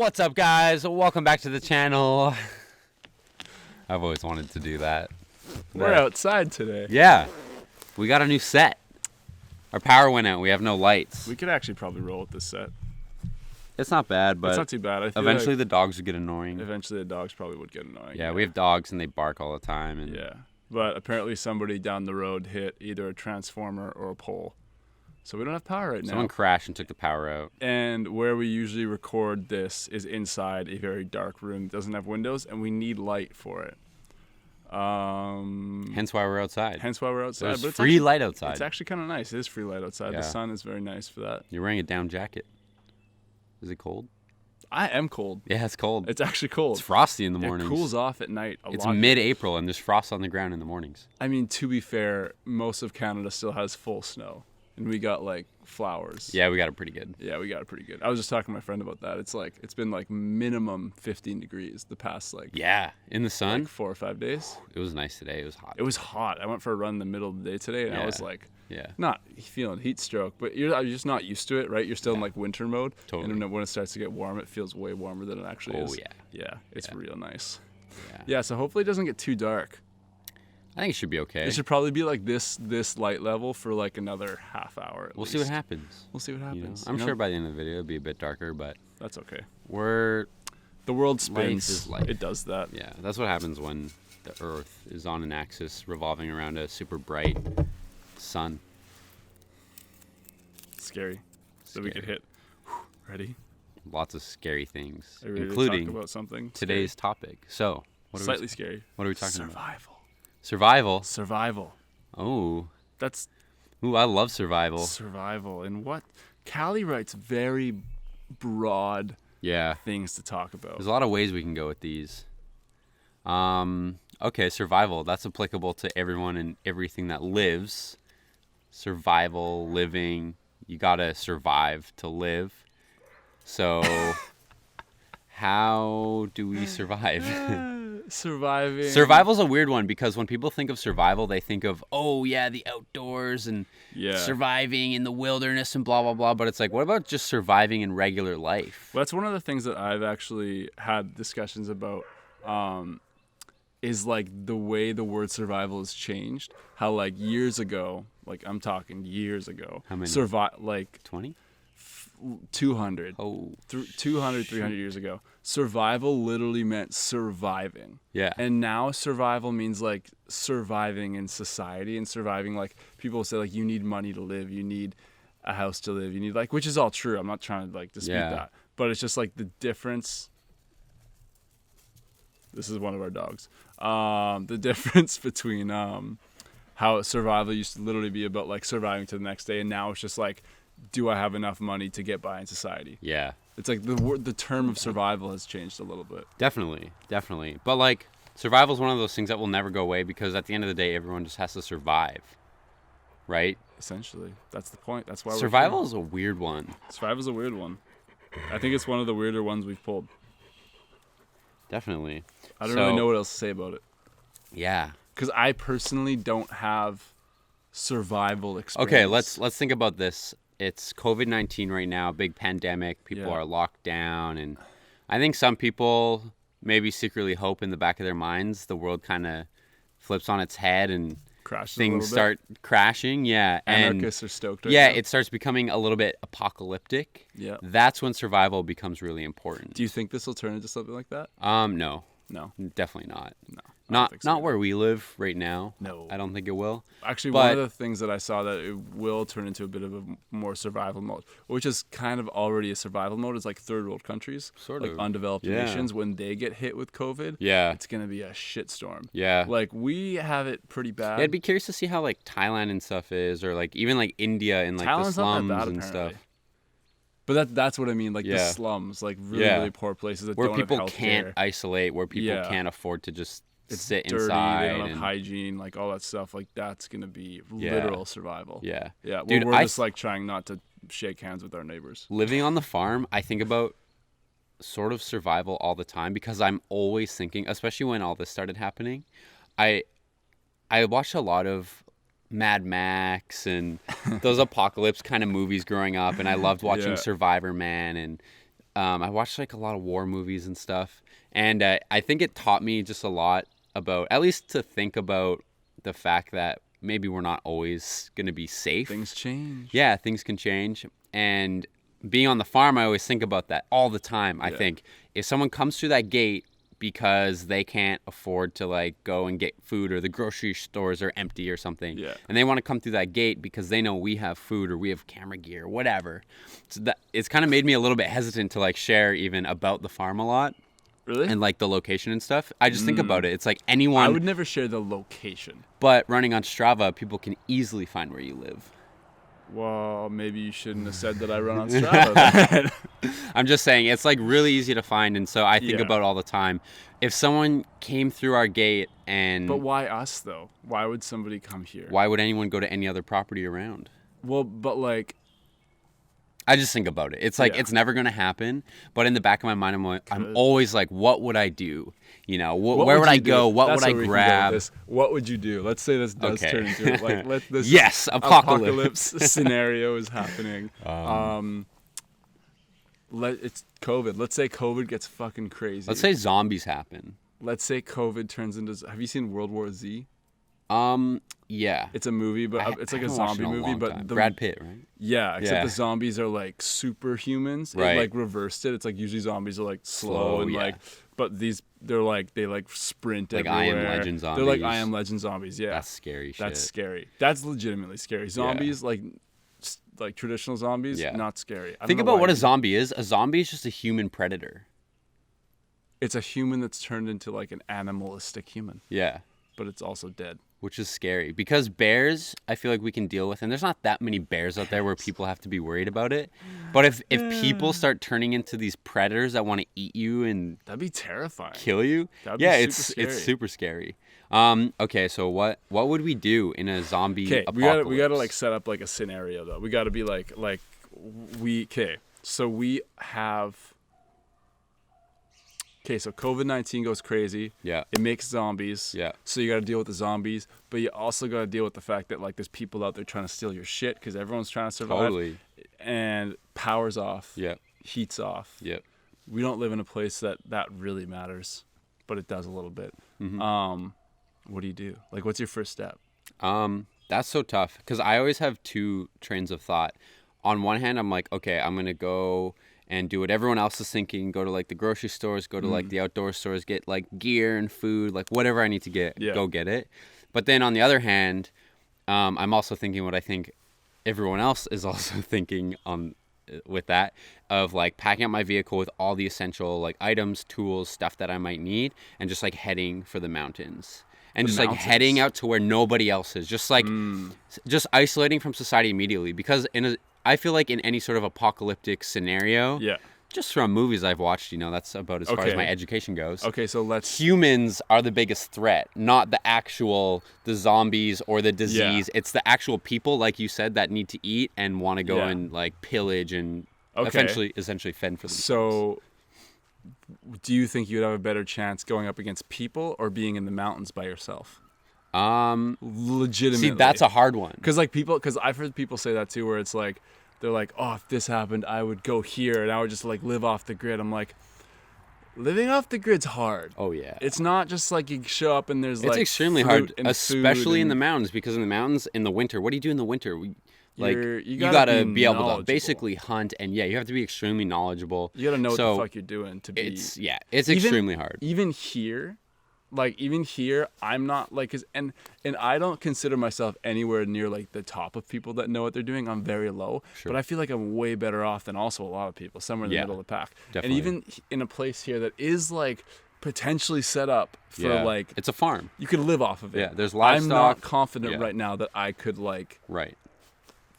What's up, guys? Welcome back to the channel. I've always wanted to do that. We're outside today. Yeah. We got a new set. Our power went out. We have no lights. We could actually probably roll with this set. It's not bad, but it's not too bad. I feel eventually like the dogs would get annoying. eventually the dogs probably would get annoying. Yeah, we have dogs and they bark all the time. And Yeah. But apparently somebody down the road hit either a transformer or a pole. So we don't have power right someone now. crashed and took the power out. And where we usually record this is inside a very dark room that doesn't have windows, and we need light for it. Hence why we're outside. Hence why we're outside. There's But it's free actually, light outside. It's actually kind of nice. It is free light outside. Yeah. The sun is very nice for that. You're wearing a down jacket. Is it cold? I am cold. Yeah, it's cold. It's actually cold. It's frosty in the It mornings. cools off at night a It's lot. mid-April and there's frost on the ground in the mornings. I mean, to be fair, most of Canada still has full snow, and we got like flowers. Yeah, we got it pretty good. Yeah, we got it pretty good. I was just talking to my friend about that. It's been like minimum 15 degrees the past Yeah, in the sun. like 4 or 5 days. It was nice today. It was hot. It was hot. I went for a run in the middle of the day today, and I was Yeah. like, Yeah. not feeling heat stroke, but you're just not used to it, right? You're still in like winter mode. Totally. And when it starts to get warm, it feels way warmer than it actually Oh, is. yeah. Yeah, it's Yeah. real nice. Yeah. Yeah, so hopefully it doesn't get too dark. I think it should be okay. It should probably be like this light level for like another half hour. We'll see what happens. We'll see what You know? happens. I'm You know? sure by the end of the video it'll be a bit darker, but That's okay. we're The world Life spins. is life. It does that. yeah. That's what happens when the Earth is on an axis revolving around a super bright sun. Scary. So we get Scary. hit. Ready? Lots of scary things, Are you ready to including talk about something today's topic. So, slightly scary. what are we talking about? Survival. Survival. Survival. Oh, That's ooh, I love survival. survival. And what Callie writes very broad Yeah. things to talk about. There's a lot of ways we can go with these. Okay, survival. That's applicable to everyone and everything that lives. Survival, living. You gotta survive to live. So, how do we survive? Surviving. Survival's a weird one because when people think of survival, they think of, oh, yeah, the outdoors and Yeah. surviving in the wilderness and blah, blah, blah. But it's like, what about just surviving in regular life? Well, that's one of the things that I've actually had discussions about. Is like the way the word survival has changed. How like years ago, like I'm talking years ago. How many? Like 20? 200. Oh, 200, 300 years ago. Survival literally meant surviving. yeah. And now survival means like surviving in society and surviving, like people say like you need money to live, you need a house to live, you need like, which is all true. I'm not trying to like dispute Yeah. that. But it's just like the difference. This is one of our dogs. The difference between how survival used to literally be about like surviving to the next day, and now it's just like, do I have enough money to get by in society? Yeah. It's like the term of survival has changed a little bit. Definitely. But like, survival is one of those things that will never go away because at the end of the day, everyone just has to survive, right? Essentially, that's the point. That's why Survival we're is a weird one. here. Survival's a weird one. I think it's one of the weirder ones we've pulled. Definitely. I don't really know what else to say about it Yeah. because I personally don't have survival experience. Okay, let's think about this. It's COVID-19 right now, big pandemic. People Yeah. are locked down, and I think some people maybe secretly hope in the back of their minds the world kind of flips on its head and Crashes things a start crashing. Yeah, and Anarchists are stoked. Right yeah, now. it starts becoming a little bit apocalyptic. Yeah. That's when survival becomes really important. Do you think this will turn into something like that? No, No. definitely not. No. I don't think so Not either. where we live right now. No. I don't think it will. Actually, one But- of the things that I saw that it will turn into a bit of a more survival mode, which is kind of already a survival mode, is like third world countries, Sort like of. undeveloped Yeah. nations. When they get hit with COVID, Yeah. it's gonna be a shitstorm. Yeah. Like we have it pretty bad. Yeah, I'd be curious to see how like Thailand and stuff is, or like even like India and like Thailand's the not that slums bad, and apparently. stuff, But that's what I mean, like the Yeah. slums, like really, Yeah. really poor places that where don't people have healthcare. can't isolate, where people Yeah. can't afford to just It's sit dirty, inside. they don't have and, hygiene, like all that stuff. Like that's gonna be Yeah. literal survival. yeah, Yeah, well, Dude, we're I just like trying not to shake hands with our neighbors. living on the farm, I think about sort of survival all the time because I'm always thinking, especially when all this started happening, I watched a lot of Mad Max and those apocalypse kind of movies growing up, and I loved watching Yeah. Survivor Man and I watched like a lot of war movies and stuff, and I think it taught me just a lot about, at least to think about the fact that maybe we're not always going to be safe. Things change. Yeah, things can change. And being on the farm, I always think about that all the time. I think if someone comes through that gate because they can't afford to like go and get food, or the grocery stores are empty or something, and they want to come through that gate because they know we have food or we have camera gear or whatever. So that it's kind of made me a little bit hesitant to like share even about the farm a lot. Really? And like the location and stuff. I just think about it. It's like anyone. I would never share the location. But running on Strava, people can easily find where you live. Well, maybe you shouldn't have said that I run on Strava. I'm just saying, it's like really easy to find, and so I think about it all the time. If someone came through our gate and... But why us, though? Why would somebody come here? Why would anyone go to any other property around? Well, but like... I just think about it. It's like, it's never going to happen, but in the back of my mind, I'm always like, what would I do? You know, where would I go? What would I grab? What would you do? Let's say this does turn into like this yes, apocalypse scenario is happening. It's COVID. Let's say COVID gets fucking crazy. Let's say zombies happen. Let's say COVID turns into... Have you seen World War Z? Yeah. It's a movie, but it's like a zombie movie. But Brad Pitt, right? Yeah, except the zombies are like superhumans. Right. It like reversed it. It's like usually zombies are like slow and like, but they sprint like everywhere. I Am Legend zombies. They're like I Am Legend zombies. Yeah, that's scary shit. That's scary. That's legitimately scary. Zombies like traditional zombies, not scary. Think about what a zombie is. A zombie is just a human predator. It's a human that's turned into like an animalistic human. Yeah. But it's also dead. Which is scary because bears, I feel like we can deal with, and there's not that many bears out there where people have to be worried about it. But if people start turning into these predators that want to eat you and that'd be terrifying, kill you, it's super scary. Okay, so what would we do in a zombie apocalypse? we gotta like set up like a scenario though. We gotta be so we have. Okay, so COVID-19 goes crazy. Yeah. It makes zombies. Yeah. So you got to deal with the zombies, but you also got to deal with the fact that like there's people out there trying to steal your shit because everyone's trying to survive. Totally. And power's off. Yeah. Heat's off. Yeah. We don't live in a place that really matters, but it does a little bit. Mm-hmm. What do you do? Like, what's your first step? That's so tough because I always have two trains of thought. On one hand, I'm like, okay, I'm gonna go and do what everyone else is thinking, go to like the grocery stores, go to like the outdoor stores, get like gear and food, like whatever I need to get, go get it. But then on the other hand, I'm also thinking what I think everyone else is also thinking with that, of like packing up my vehicle with all the essential like items, tools, stuff that I might need, and just like heading for the mountains. And just like heading out to where nobody else is, just like just isolating from society immediately, because I feel like in any sort of apocalyptic scenario, just from movies I've watched, that's about as far as my education goes. Okay, so humans are the biggest threat, not the zombies or the disease. It's the actual people, like you said, that need to eat and want to go and like pillage and essentially fend for themselves. So do you think you'd have a better chance going up against people or being in the mountains by yourself? Legitimately. See, that's a hard one. Because I've heard people say that too, where it's like, they're like, oh, if this happened, I would go here and I would just like live off the grid. I'm like, living off the grid's hard. Oh yeah. It's not just like you show up and there's it's extremely hard, especially in the mountains, because in the mountains in the winter, what do you do in the winter? You gotta be able to basically hunt, and you have to be extremely knowledgeable. You gotta know what the fuck you're doing to be. It's extremely hard. Even here, I'm not like, and I don't consider myself anywhere near like the top of people that know what they're doing. I'm very low, but I feel like I'm way better off than also a lot of people, somewhere in the middle of the pack. Definitely. And even in a place here that is like potentially set up for like, it's a farm. You could live off of it. Yeah, there's livestock. I'm not confident right now that I could like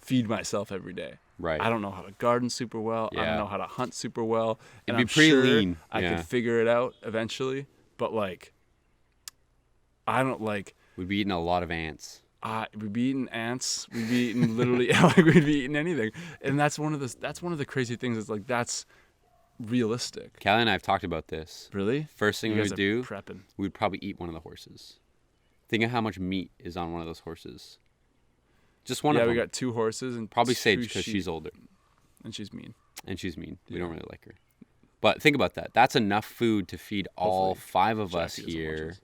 feed myself every day. Right. I don't know how to garden super well. I don't know how to hunt super well. It'd be pretty lean. I could figure it out eventually, but like, I don't like. We'd be eating a lot of ants. We'd be eating ants. We'd be eating literally. We'd be eating anything, and that's one of the crazy things. Is like that's realistic. Callie and I have talked about this. Really? First thing we would do, prepping. We'd probably eat one of the horses. Think of how much meat is on one of those horses. Just one of them. Yeah, we got 2 horses and probably Sage because she's older, and she's mean. We don't really like her. But think about that. That's enough food to feed all Hopefully, 5 of us Jackie doesn't watch here this.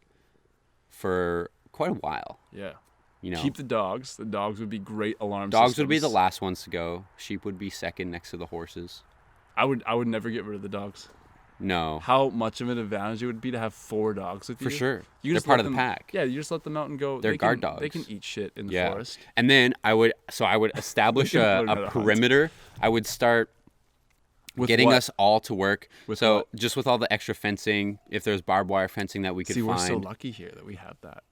for quite a while. Yeah. You know, Keep the dogs. The dogs would be great alarm dogs would be the systems. last ones to go. Sheep would be second next to the horses. I would never get rid of the dogs. No, How much of an advantage it would be to have 4 dogs with you. for sure. You They're just part let of the them- pack. Yeah, you just let them out and go. They're they guard can, They dogs. can eat shit in the Yeah. forest. And then I would establish can learn how to a hunt. perimeter. I would start With getting what? us all to work. With so what? just with all the extra fencing, if there's barbed wire fencing that we could See, we're so find. lucky here that we have that.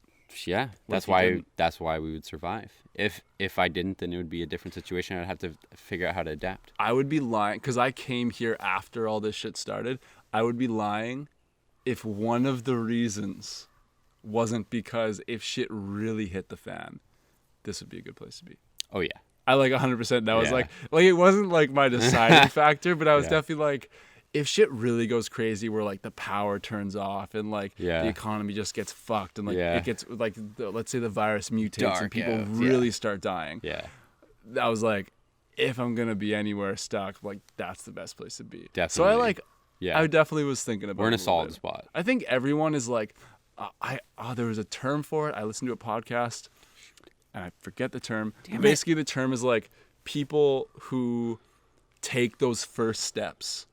Yeah, What if you didn't? that's why we would survive. If I didn't, then it would be a different situation. I'd have to figure out how to adapt. I would be lying because I came here after all this shit started. I would be lying if one of the reasons wasn't because if shit really hit the fan, this would be a good place to be. Oh yeah. I like 100%. That was Yeah. like it wasn't like my deciding factor, but I was Yeah. definitely like, if shit really goes crazy, where like the power turns off and like Yeah. the economy just gets fucked and like Yeah. it gets like let's say the virus mutates and Dark people out, really yeah. start dying. Yeah. I was like, if I'm gonna be anywhere stuck, like that's the best place to be. So I Definitely. like, Yeah. I definitely was thinking about. We're in it a little solid bit. spot. I think everyone is like, there was a term for it. I listened to a podcast, and I forget the term. Damn it. Basically, the term is like people who take those first steps.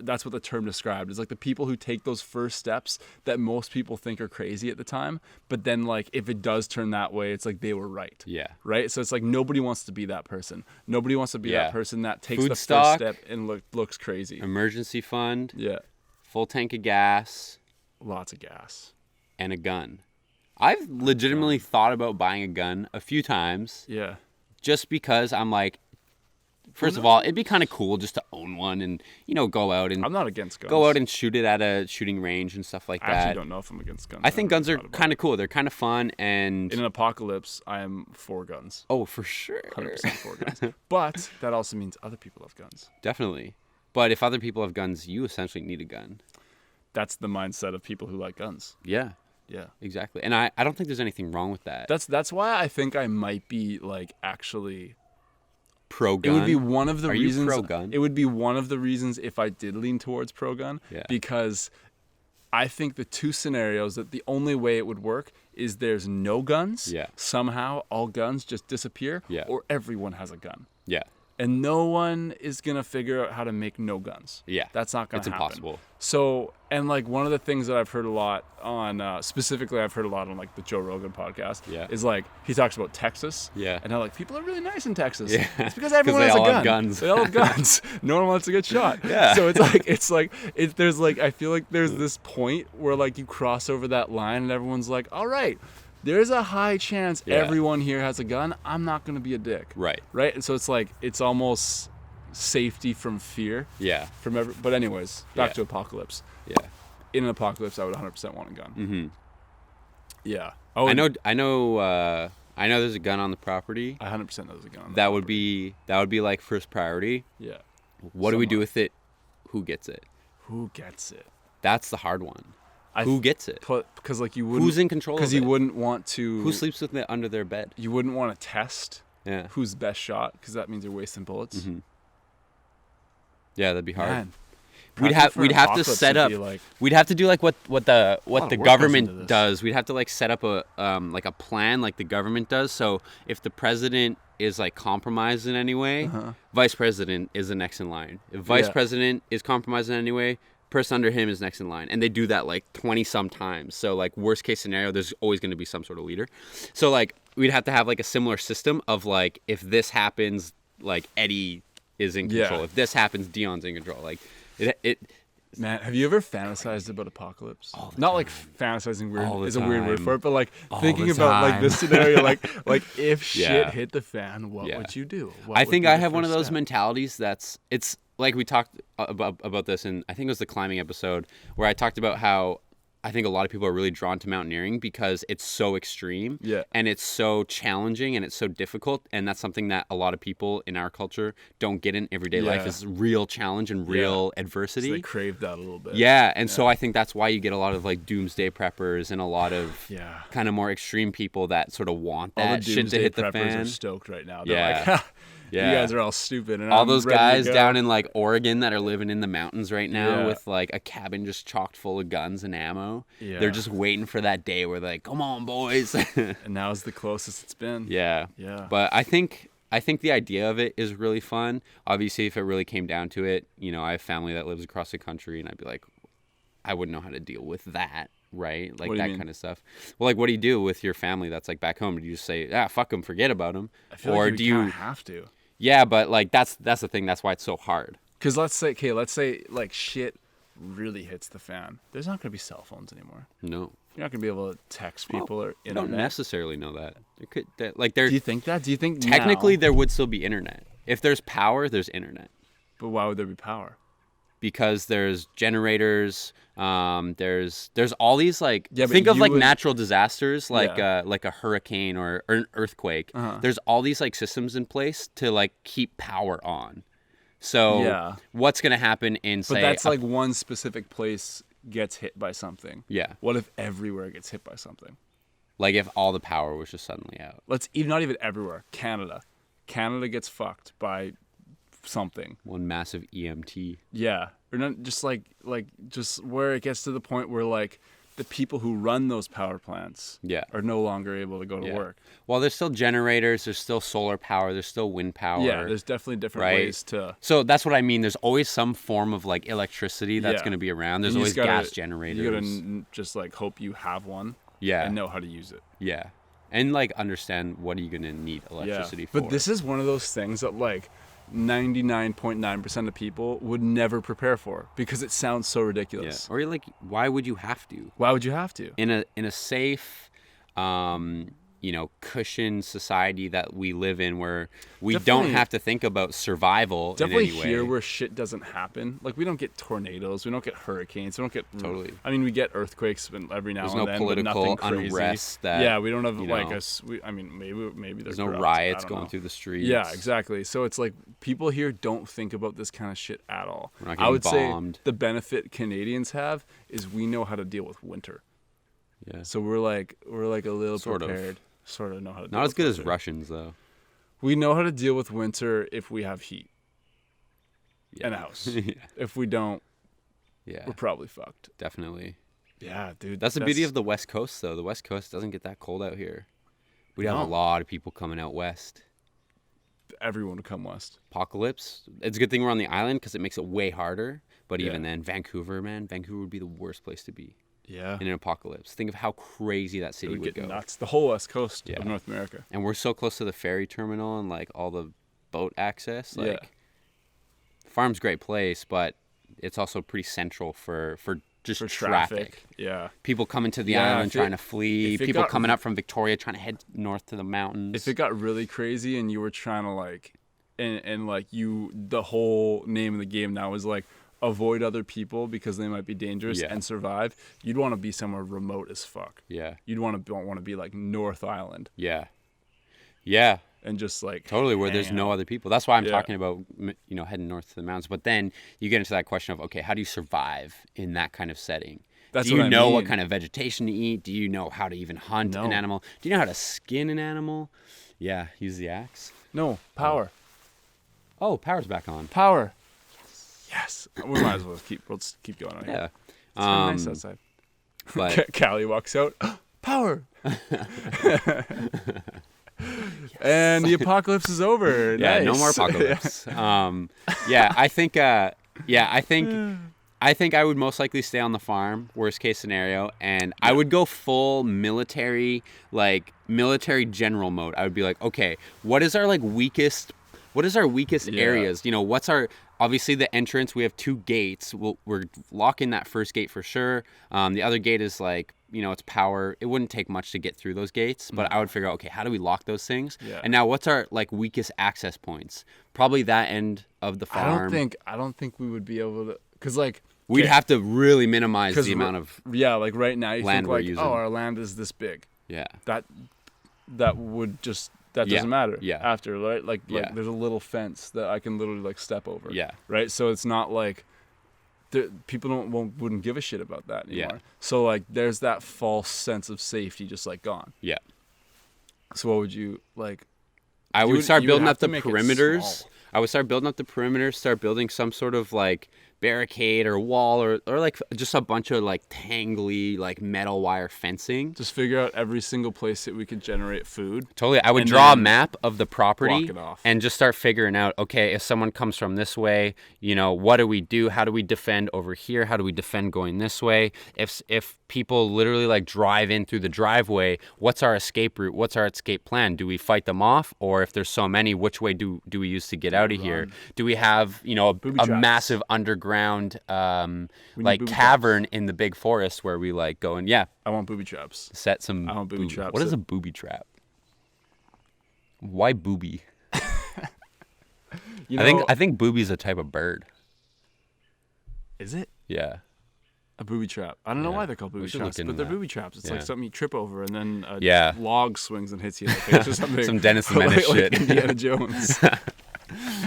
That's what the term described is like the people who take those first steps that most people think are crazy at the time, but then like if it does turn that way, it's like they were right. Yeah. Right. So it's like nobody wants to be that person. Nobody wants to be Yeah. that person that takes Food the stock. first step and looks crazy. Emergency fund, Yeah. full tank of gas, Lots of gas. and a gun. I've legitimately thought about buying a gun a few times Yeah. just because I'm like, first of all, it'd be kind of cool just to own one and, go out and I'm not against guns. go out and shoot it at a shooting range and stuff like I that. actually don't know if I'm against guns. I think guns are kind kind of cool. They're kind of fun and In an apocalypse, I am for guns. oh, for sure. 100% for guns. But that also means other people have guns. Definitely. But if other people have guns, you essentially need a gun. That's the mindset of people who like guns. Yeah, Yeah. exactly. And I don't think there's anything wrong with that. That's why I think I might be like actually Pro it gun. would be one of the Are you reasons pro-gun? It would be one of the reasons if I did lean towards pro gun Yeah. because I think the two scenarios that the only way it would work is there's no guns. Yeah. Somehow all guns just disappear. Yeah. Or everyone has a gun. Yeah. And no one is going to figure out how to make no guns. Yeah. That's not going It's to happen. impossible. So, and like one of the things that I've heard a lot on, specifically I've heard a lot on like the Joe Rogan podcast, Yeah. is like he talks about Texas, Yeah. and how like people are really nice in Texas. Yeah. It's because everyone 'Cause has they a all gun. have guns. They all have guns. No one wants to get shot. Yeah. So there's like I feel like there's this point where like you cross over that line and everyone's like, all right, there's a high chance Yeah. everyone here has a gun. I'm not gonna be a dick. Right. Right. And so it's like it's almost safety from fear. Yeah. But anyways, back Yeah. to apocalypse. Yeah. In an apocalypse, I would 100% want a gun. Mm-hmm. Yeah. Oh, I know there's a gun on the property. I 100% know there's a gun. On the That would property. be like first priority. Yeah. What do we do Someone. with it? Who gets it? Who gets it? That's the hard one. I Who gets it? Because like you wouldn't. Who's in control of Because it? you wouldn't want to. Who sleeps with it under their bed? You wouldn't want to test Yeah. who's best shot because that means you're wasting bullets. Mhm. Yeah, that'd be hard. Man, We'd prepping have for we'd an have to apocalypse set would up. be like, We'd have to do like what the lot of work goes into government this. does. We'd have to like set up a like a plan like the government does. So if the president is like compromised in any way, vice president is the next in line. If vice Yeah. president is compromised in any way, person under him is next in line. And they do that like 20 some times. So like worst case scenario, there's always going to be some sort of leader. So like we'd have to have like a similar system of like if this happens, like Eddie is in control. Yeah. If this happens, Dion's in control. Like it man, have you ever fantasized about apocalypse? Not like fantasizing All the weird is a weird word time. for it, but like All thinking the about like time. this scenario, like if shit Yeah. hit the fan, what Yeah. would you do? What I would think be I the have one of first those step? mentalities it's like we talked about this in I think it was the climbing episode where I talked about how I think a lot of people are really drawn to mountaineering because it's so extreme Yeah. and it's so challenging and it's so difficult and that's something that a lot of people in our culture don't get in everyday life Yeah. is real challenge and real So adversity. they crave that a little bit. Yeah, and so I think that's why you get a lot of like doomsday preppers and a lot of Yeah. kind of more extreme people that sort of want All the that shit to doomsday hit the preppers fan. are stoked right now. They're Yeah. like, Yeah. You guys are all stupid. And All I'm those ready to guys go. down in like Oregon that are living in the mountains right now Yeah. with like a cabin just chocked full of guns and ammo. Yeah. They're just waiting for that day where they're like, come on, boys. And now's the closest it's been. Yeah. Yeah. But I think the idea of it is really fun. Obviously, if it really came down to it, you know, I have family that lives across the country, and I'd be like, I wouldn't know how to deal with that, right? Like What do you that mean? kind of stuff. Well, like, what do you do with your family that's like back home? Do you just say, fuck them, forget about them, I feel or like do you you? kinda have to. Yeah, but like that's the thing. That's why it's so hard. Because let's say like shit really hits the fan. There's not gonna be cell phones anymore. No, You're not gonna be able to text people or you don't internet. necessarily know that. There could like there Do you think that? Do you think technically now, there would still be internet. If there's power, there's internet. but why would there be power? Because there's generators, there's all these like Yeah, but think of you like would- natural disasters like Yeah. like a hurricane or an earthquake. Uh-huh. There's all these like systems in place to like keep power on. So Yeah. what's gonna happen in But say that's a- like one specific place gets hit by something. yeah, What if everywhere gets hit by something? like if all the power was just suddenly out. Let's even not even everywhere. Canada gets fucked by something. One massive EMT. Yeah, or not just like just where it gets to the point where like the people who run those power plants Yeah. are no longer able to go to Yeah. work. Well, there's still generators, there's still solar power, there's still wind power. Yeah, there's definitely different right? ways to. So that's what I mean. There's always some form of like electricity that's Yeah. going to be around. There's You always just gotta- gas generators. You gotta just like hope you have one yeah. and know how to use it. Yeah. And like understand what are you going to need electricity for. But this is one of those things that like 99.9% of people would never prepare for because it sounds so yeah. ridiculous. Or you're like why would you have to? Why would you have to? In a safe you know, cushioned society that we live in where we don't Definitely- have to think about survival Definitely in any way. here where shit doesn't happen. Like we don't get tornadoes, we don't get hurricanes, we don't get Totally. I mean, we get earthquakes every now There's and no then, political but nothing crazy. unrest that, yeah, we don't have you like know, I mean, maybe there's they're no corrupt, I riots don't going know. through the streets. Yeah, exactly. So it's like people here don't think about this kind of shit at all. We're not I getting would bombed. say the benefit Canadians have is we know how to deal with winter. Yeah. So we're like a little Sort of. prepared. Sort of know how to. Deal Not as with good as winter. Russians though. We know how to deal with winter if we have heat Yeah. and a house. yeah. If we don't, Yeah. we're probably fucked. Definitely. Yeah, dude. That's the beauty of the West Coast, though. The West Coast doesn't get that cold out here. We'd have a No. lot of people coming out west. everyone would come west. Apocalypse. It's a good thing we're on the island because it makes it way harder. But Yeah. even then, Vancouver, man, Vancouver would be the worst place to be Yeah. in an apocalypse. Think of how crazy that It city would would get go. nuts. The whole west coast Yeah. of North America. And we're so close to the ferry terminal and like all the boat access. Like, Yeah. Farm's a great place, but it's also pretty central for just For traffic. traffic. Yeah. People coming to the Yeah, island if it- trying to flee. if it People got coming r- up from Victoria trying to head north to the mountains. If it got really crazy and you were trying to like, and like the whole name of the game now is like avoid other people because they might be dangerous Yeah. and survive. You'd want to be somewhere remote as fuck. Yeah. You'd want to be like North Island Yeah. Yeah. and just like Totally, where there's hang no out. other people. That's why I'm Yeah. talking about, you know, heading north to the mountains. But then you get into that question of, okay, how do you survive in that kind of setting? That's do you what I know what mean. kind of vegetation to eat? Do you know how to even hunt an No. animal? Do you know how to skin an animal? Yeah, use the axe. No power. Oh, power's back on. Power. Yes. We might as well let's keep going on here. Yeah. It's very nice outside. But Callie walks out. Power. And the apocalypse is over. yeah, no Nice. more apocalypse. Yeah, I think I think I would most likely stay on the farm, worst case scenario, and I would go full military, like military general mode. I would be like, okay, what is our weakest Yeah. areas? You know, what's our obviously the entrance? We have 2 gates. We're locking that first gate for sure. The other gate is it's power. It wouldn't take much to get through those gates, but I would figure out, okay, how do we lock those things? Yeah. And now what's our weakest access points? Probably that end of the farm. I don't think we would be able to, because We'd have to really minimize 'cause the amount of like right now you land think we're like, using. oh, our land is this big. yeah. That would just that Yeah. doesn't matter. Yeah. After like Yeah. there's a little fence that I can literally step over. Yeah. Right. So it's not like people wouldn't give a shit about that anymore. Yeah. So there's that false sense of safety just gone. Yeah. So what would you I would start building up the make it perimeters. small. I would start building up the perimeters, start building some sort of like barricade or wall or like just a bunch of like tangly like metal wire fencing. Just figure out every single place that we could generate food. Totally. I would And draw a then map of the property block it off. and just start figuring out, okay, if someone comes from this way, you know, what do we do? How do we defend over here? How do we defend going this way? If people literally like drive in through the driveway, what's our escape route? What's our escape plan? Do we fight them off? Or if there's so many, which way do we use to get out of here? Do we have, you know, Booby a traps. massive underground like booby cavern in the big forest where we like go and I want booby traps. set some I want booby traps. What is a booby trap? Why booby? You know, I think booby's a type of bird. is it Yeah. a booby trap? I don't know Yeah. why they're called We booby should traps, look but into they're that. booby traps. It's like Yeah. something you trip over and then a Yeah. log swings and hits you in the face or something. Some Dennis the Like- Menace like shit. Indiana Jones.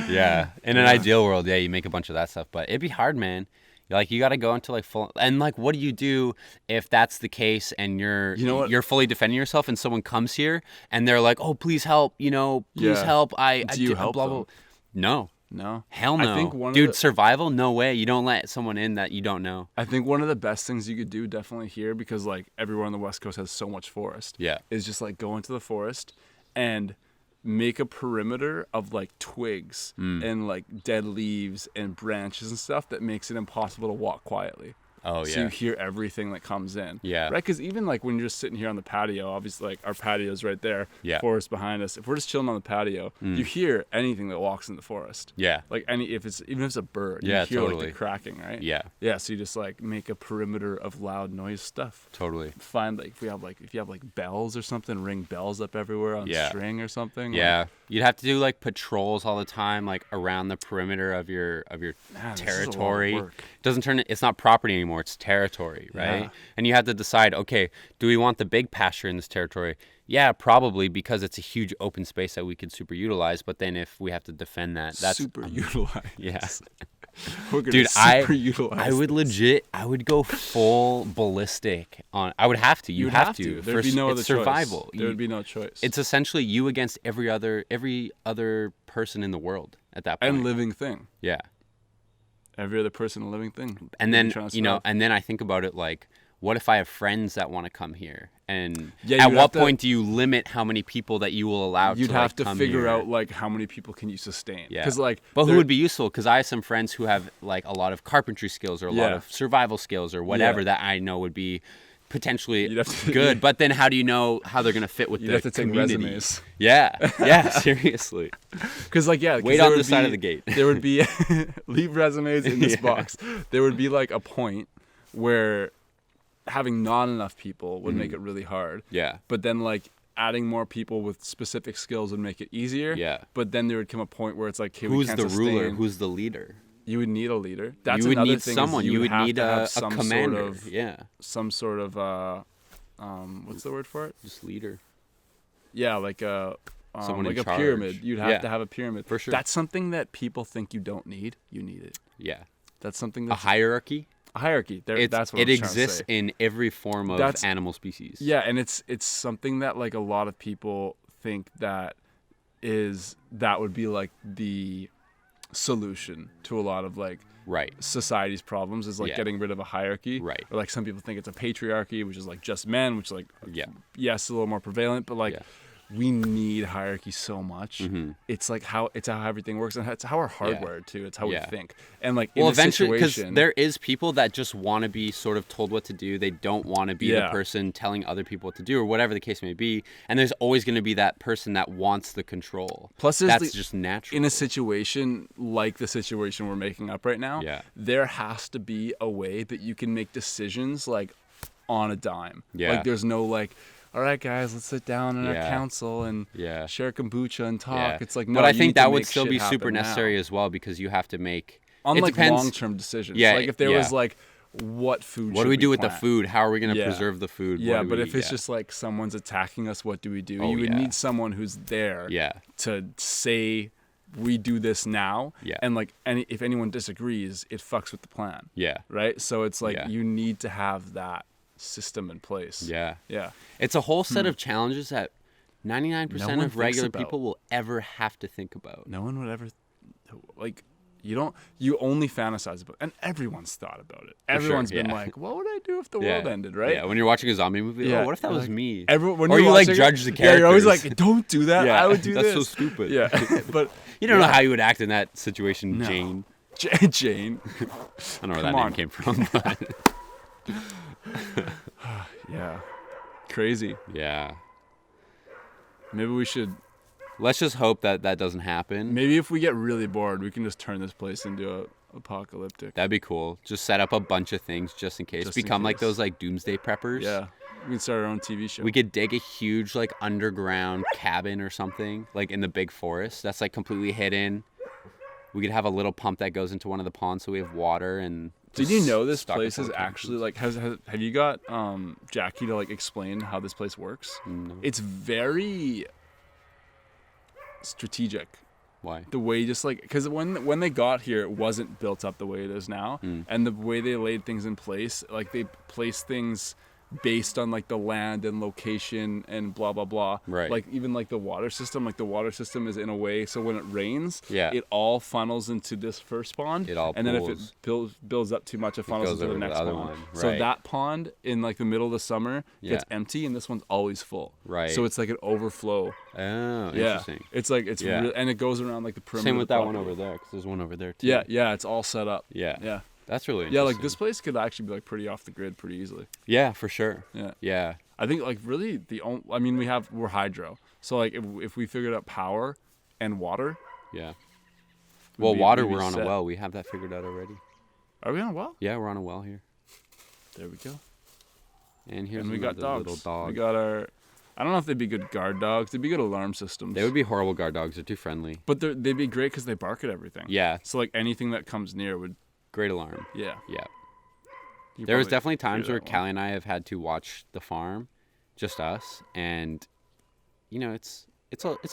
Yeah. In an ideal world, yeah, you make a bunch of that stuff, but it'd be hard, man. Like you got to go into like full and like what do you do if that's the case and You know what? you're fully defending yourself and someone comes here and they're like, "Oh, please help, you know, please Yeah. help." I Do you help blah, blah. them? No. No. Hell no. I think one of Dude, the- survival? No way. You don't let someone in that you don't know. I think one of the best things you could do definitely here, because like everywhere on the West Coast has so much forest, Yeah. is just like go into the forest and make a perimeter of like twigs Mm. and like dead leaves and branches and stuff that makes it impossible to walk quietly. Oh, So you yeah. hear everything that comes in. Yeah. Right? Because even like when you're just sitting here on the patio, obviously like our patio's right there, Yeah. forest behind us. If we're just chilling on the patio, you hear anything that walks in the forest. Yeah. Like even if it's a bird, Yeah, you hear like totally. the cracking, right? Yeah. Yeah, so you just like make a perimeter of loud noise stuff. Totally. Find like if you have like bells or something, ring bells up everywhere on Yeah. string or something. Yeah. You'd have to do like patrols all the time, like around the perimeter of your Man, this is a lot of territory. work. It's not property anymore, it's territory, right? Yeah. And you have to decide, okay, do we want the big pasture in this territory? Yeah, probably, because it's a huge open space that we could super utilize. But then if we have to defend that, that's super utilized. yeah. We're gonna Dude, super utilize. I would I would go full ballistic on. I would have to. You You'd have to. There'd be no it's other survival. choice. There would be no choice. It's essentially you against every other person in the world at that point. and living thing. Yeah. Every other person, a living thing. And You're then trying to you know, survive. and then I think about it like, what if I have friends that want to come here? And Yeah, at you'd have what to- point do you limit how many people that you will allow? You'd to, have like, to come figure here? out like how many people can you sustain. Yeah. Because like, But who there- would be useful? Because I have some friends who have like a lot of carpentry skills or a lot Yeah. of survival skills or whatever Yeah. that I know would be potentially You'd have to- good. But then how do you know how they're gonna fit with You'd the have to take community? resumes. Yeah, yeah, seriously. Because like yeah, 'cause Wait there on would the side be- of the gate. There would be leave resumes in this Yeah. box. There would be like a point where having not enough people would Mm-hmm. make it really hard. Yeah, But then like adding more people with specific skills would make it easier. Yeah. But then there would come a point where it's like, hey, we who's can't the ruler? sustain- Who's the leader? You would need a leader. That's you would another need thing is someone. You would have need to have a some commander. Sort of, Yeah, some sort of what's the word for it? just leader. Yeah, like a Someone in like a charge. pyramid. You'd have Yeah. to have a pyramid. For sure. That's something that people think you don't need. You need it. Yeah, That's something a that's hierarchy. a hierarchy. That's what it I'm trying to exists say. in every form of That's- animal species. Yeah, and it's something that like a lot of people think that would be like the solution to a lot of like Right. society's problems is like Yeah. getting rid of a hierarchy. Right. Or like some people think it's a patriarchy, which is like just men, which is like Yeah. yes, a little more prevalent, but like Yeah. we need hierarchy so much. Mhm. It's like how everything works, and it's how we're hardwired too. It's how Yeah. we think. And like Well, in a eventually, because situation, there is people that just want to be sort of told what to do. They don't want to be the Yeah. person telling other people what to do, or whatever the case may be. And there's always going to be that person that wants the control. Plus, there's that's the- just natural. in a situation like the situation we're making up right now, Yeah. there has to be a way that you can make decisions like on a dime. Yeah. Like there's no like, all right, guys, let's sit down in our Yeah. council and Yeah. share kombucha and talk. Yeah. It's like, no, but I you think need to that would make still shit be happen super now. necessary as well, because you have to make. On it like depends. long-term decisions. Yeah, Like if there yeah. was like, what food? What should do we do with the plant? food? How are we going to Yeah. preserve the food? Yeah, What do but we- if it's yeah. just like someone's attacking us, what do we do? Oh, You would yeah. need someone who's there Yeah. to say we do this now. Yeah. And like if anyone disagrees, it fucks with the plan. Yeah. Right? So it's like Yeah. you need to have that system in place. Yeah. Yeah. It's a whole set of challenges that 99% No one of thinks regular about. people will ever have to think about. No one would ever, like, you only fantasize about, and everyone's thought about it. Everyone's been yeah. like, what would I do if the Yeah. world ended, right? Yeah, when you're watching a zombie movie, Yeah, oh, what if that you're was like, me? When Or you're you like watching it- judge the Yeah, you're always characters. like, don't do that. Yeah, I would do that's this. so stupid. Yeah, but You don't know yeah. how you would act in that situation, No. Jane. Jane. I don't know where that Come name on. came from, but Yeah, crazy. yeah. Maybe we should. Let's just hope that that doesn't happen. Maybe if we get really bored, we can just turn this place into a apocalyptic. That'd be cool. Just set up a bunch of things just in case. Just in Become like case. those like doomsday preppers. Yeah, we can start our own TV show. We could dig a huge like underground cabin or something like in the big forest that's like completely hidden. We could have a little pump that goes into one of the ponds so we have water and. Did you know this stock it place full is of actually chemicals. like have you got Jackie to like explain how this place works? No. It's very strategic. Why? The way just like because when they got here, it wasn't built up the way it is now, and the way they laid things in place, like they placed things based on like the land and location and blah blah blah. Right. Like even like the water system, is in a way so when it rains, Yeah. it all funnels into this first pond. It all and then if pools. it builds up too much, it funnels goes into the over to the next other pond. one, So right. that pond in like the middle of the summer gets Yeah. empty, and this one's always full. Right. So it's like an overflow. Oh, Yeah. interesting. It's like it's Yeah. and it goes around like the perimeter. Same of with the that one property. over there because there's one over there too. Yeah, yeah, it's all set up. Yeah. Yeah. That's really Yeah, interesting. like this place could actually be like pretty off the grid pretty easily. Yeah, for sure. Yeah. Yeah. I think like really I mean we're hydro. So like if we figured out power and water, Yeah. we'd Well, be- water, we'd be we're on set. a well. We have that figured out already. Are we on a well? Yeah, we're on a well here. There we go. And here's And we got another dogs. little dog. We got our I don't know if they'd be good guard dogs. They'd be good alarm systems. They would be horrible guard dogs. They're too friendly. But they'd be great because they bark at everything. Yeah. So like anything that comes near would Great alarm. yeah. Yeah. You There was probably definitely figure times where that one. Callie and I have had to watch the farm, just us, and you know it's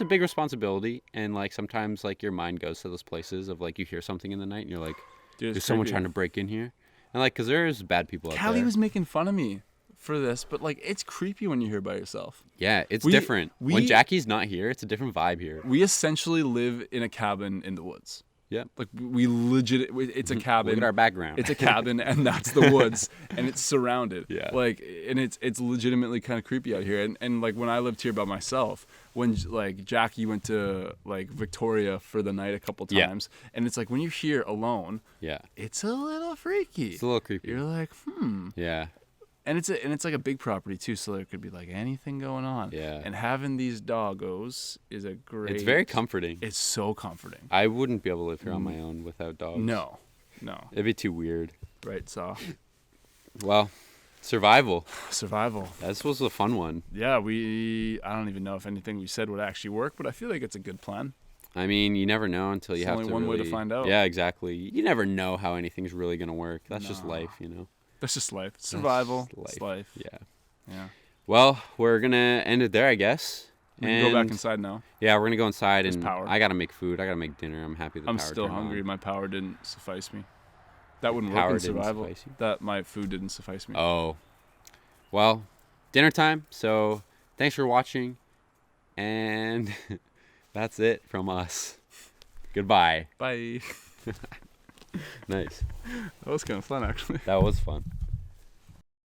a big responsibility, and like sometimes like your mind goes to those places of like you hear something in the night and you're like, Dude, it's there's someone creepy. trying to break in here, and like because there's bad people out Callie there. was making fun of me for this, but like it's creepy when you're here by yourself. Yeah, it's We- different. When we- Jackie's not here, it's a different vibe here. We essentially live in a cabin in the woods. Yeah. Like we legit, it's a cabin. Look at our background. It's a cabin, and that's the woods, and it's surrounded. Yeah. Like, and it's legitimately kind of creepy out here. And like when I lived here by myself, when like Jackie went to like Victoria for the night a couple Yeah. times, and it's like when you're here alone, Yeah, it's a little freaky. it's a little creepy. You're like, Yeah, and it's like a big property too, so there could be like anything going on. Yeah. And having these doggos is a great. it's very comforting. It's so comforting. I wouldn't be able to live here on my own without dogs. No. It'd be too weird. Right, so Well, survival. survival. This was a fun one. Yeah, I don't even know if anything we said would actually work, but I feel like it's a good plan. I mean, you never know until you There's have only to one way to really- find out. Yeah, exactly. You never know how anything's really gonna work. That's just No. life, you know. That's just life. Survival. just It's life. Yeah. Yeah. Well, we're gonna end it there, I guess. We can go back And- inside now. Yeah, we're gonna go inside There's and power. I gotta make food. I gotta make dinner. I'm happy the I'm power still turned hungry. on. My power didn't suffice me. That wouldn't Power work in didn't survival. suffice you? That my food didn't suffice me. Oh. Well, dinner time. So thanks for watching, and that's it from us. Goodbye. Bye. Nice. That was kind of fun, actually. That was fun.